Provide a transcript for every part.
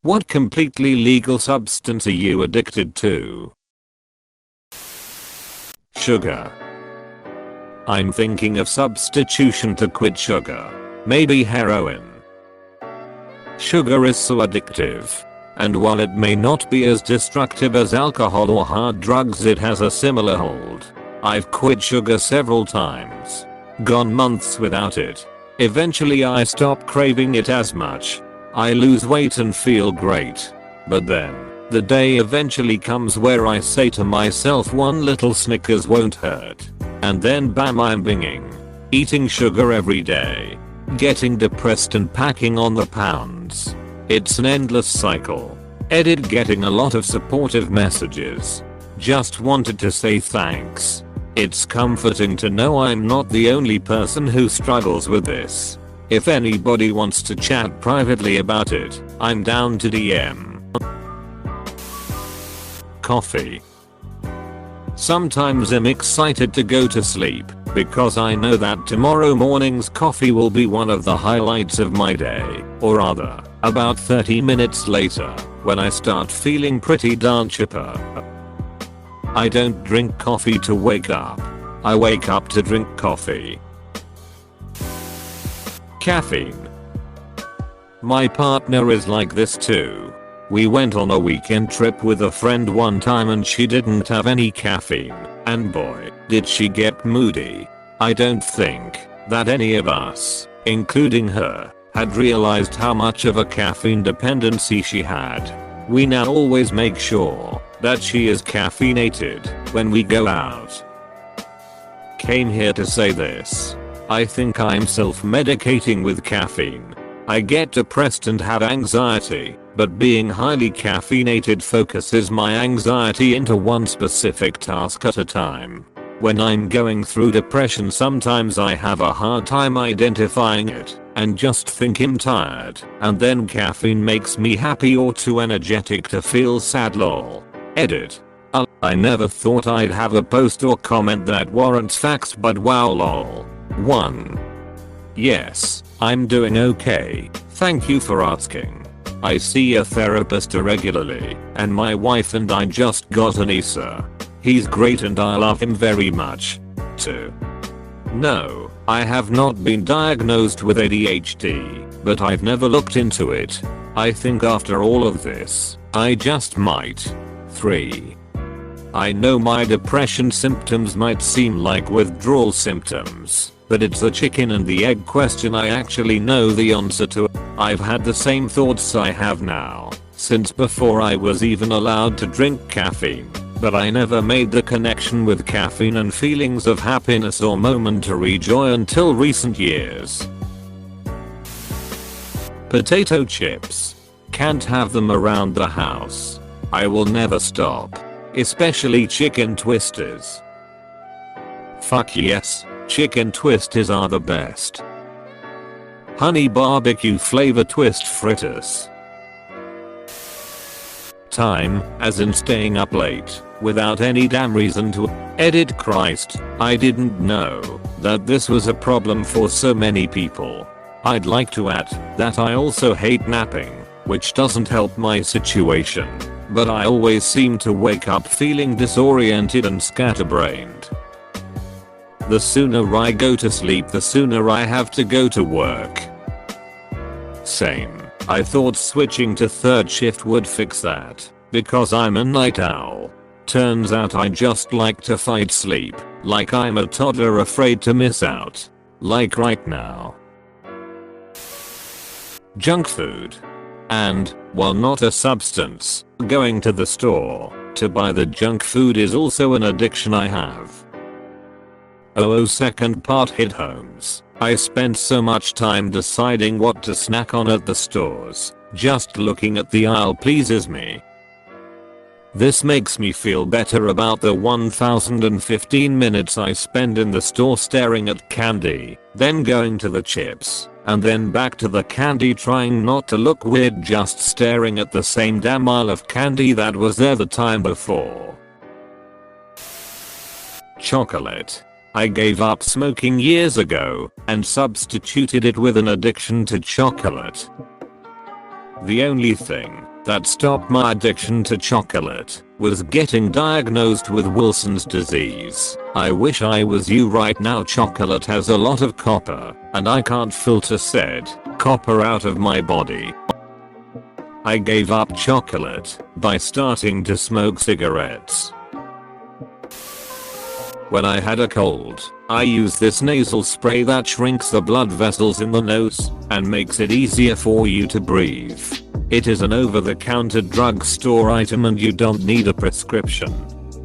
What completely legal substance are you addicted to? Sugar. I'm thinking of substitution to quit sugar. Maybe heroin. Sugar is so addictive. And while it may not be as destructive as alcohol or hard drugs, it has a similar hold. I've quit sugar several times. Gone months without it. Eventually I stop craving it as much. I lose weight and feel great. But then, the day eventually comes where I say to myself one little Snickers won't hurt. And then bam, I'm binging. Eating sugar every day. Getting depressed and packing on the pounds. It's an endless cycle. Edit, getting a lot of supportive messages. Just wanted to say thanks. It's comforting to know I'm not the only person who struggles with this. If anybody wants to chat privately about it, I'm down to DM. Coffee. Sometimes I'm excited to go to sleep because I know that tomorrow morning's coffee will be one of the highlights of my day, or rather, about 30 minutes later, when I start feeling pretty darn chipper. I don't drink coffee to wake up. I wake up to drink coffee. Caffeine. My partner is like this too. We went on a weekend trip with a friend one time and she didn't have any caffeine, and boy, did she get moody. I don't think that any of us, including her, had realized how much of a caffeine dependency she had. We now always make sure that she is caffeinated when we go out. Came here to say this. I think I'm self-medicating with caffeine. I get depressed and have anxiety, but being highly caffeinated focuses my anxiety into one specific task at a time. When I'm going through depression, sometimes I have a hard time identifying it and just think I'm tired, and then caffeine makes me happy or too energetic to feel sad. Lol. Edit. I never thought I'd have a post or comment that warrants facts, but wow, lol. 1. Yes, I'm doing okay. Thank you for asking. I see a therapist regularly, and my wife and I just got an ESA. He's great and I love him very much. 2. No, I have not been diagnosed with ADHD, but I've never looked into it. I think after all of this, I just might. 3. I know my depression symptoms might seem like withdrawal symptoms, but it's the chicken and the egg question I actually know the answer to. I've had the same thoughts I have now, since before I was even allowed to drink caffeine, but I never made the connection with caffeine and feelings of happiness or momentary joy until recent years. Potato chips. Can't have them around the house. I will never stop. Especially chicken twisters. Fuck yes, chicken twisters are the best. Honey barbecue flavor twist fritters. Time, as in staying up late, without any damn reason to. Edit. Christ, I didn't know that this was a problem for so many people. I'd like to add that I also hate napping, which doesn't help my situation. But I always seem to wake up feeling disoriented and scatterbrained. The sooner I go to sleep, the sooner I have to go to work. Same. I thought switching to third shift would fix that, because I'm a night owl. Turns out I just like to fight sleep, like I'm a toddler afraid to miss out. Like right now. Junk food. And, while not a substance, going to the store to buy the junk food is also an addiction I have. Second part hit homes. I spent so much time deciding what to snack on at the stores. Just looking at the aisle pleases me. This makes me feel better about the 1015 minutes I spend in the store staring at candy, then going to the chips, and then back to the candy trying not to look weird just staring at the same damn aisle of candy that was there the time before. Chocolate. I gave up smoking years ago and substituted it with an addiction to chocolate. The only thing that stopped my addiction to chocolate was getting diagnosed with Wilson's disease. I wish I was you right now. Chocolate has a lot of copper, and I can't filter said copper out of my body. I gave up chocolate by starting to smoke cigarettes. When I had a cold, I use this nasal spray that shrinks the blood vessels in the nose and makes it easier for you to breathe. It is an over-the-counter drugstore item and you don't need a prescription.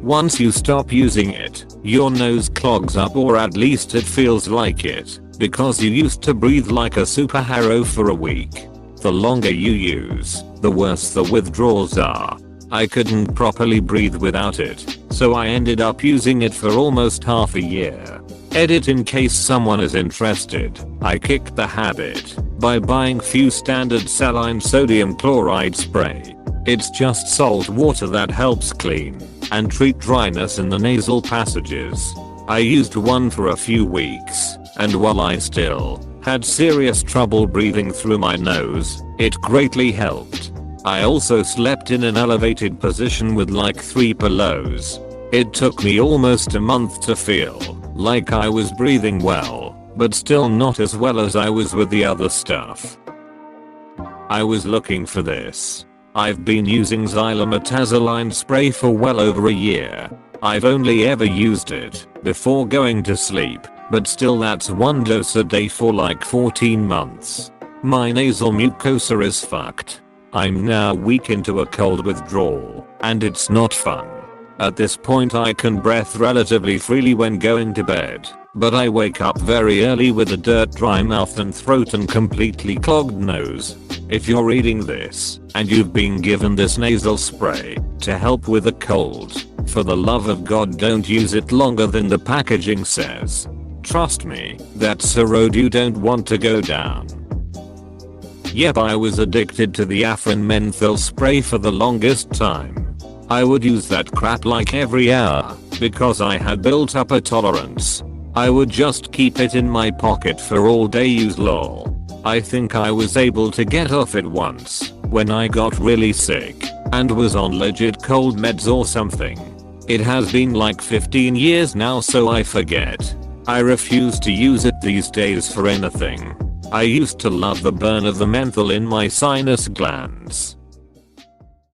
Once you stop using it, your nose clogs up, or at least it feels like it, because you used to breathe like a superhero for a week. The longer you use, the worse the withdrawals are. I couldn't properly breathe without it, so I ended up using it for almost half a year. Edit in case someone is interested. I kicked the habit by buying few standard saline sodium chloride spray. It's just salt water that helps clean and treat dryness in the nasal passages. I used one for a few weeks, and while I still had serious trouble breathing through my nose, it greatly helped. I also slept in an elevated position with like 3 pillows. It took me almost a month to feel like I was breathing well, but still not as well as I was with the other stuff. I was looking for this. I've been using xylometazoline spray for well over a year. I've only ever used it before going to sleep, but still that's 1 dose a day for like 14 months. My nasal mucosa is fucked. I'm now weak into a cold withdrawal, and it's not fun. At this point I can breathe relatively freely when going to bed, but I wake up very early with a dirt dry mouth and throat and completely clogged nose. If you're reading this, and you've been given this nasal spray to help with a cold, for the love of God don't use it longer than the packaging says. Trust me, that's a road you don't want to go down. Yep, I was addicted to the Afrin menthol spray for the longest time. I would use that crap like every hour, because I had built up a tolerance. I would just keep it in my pocket for all day use lol. I think I was able to get off it once, when I got really sick, and was on legit cold meds or something. It has been like 15 years now, so I forget. I refuse to use it these days for anything. I used to love the burn of the menthol in my sinus glands.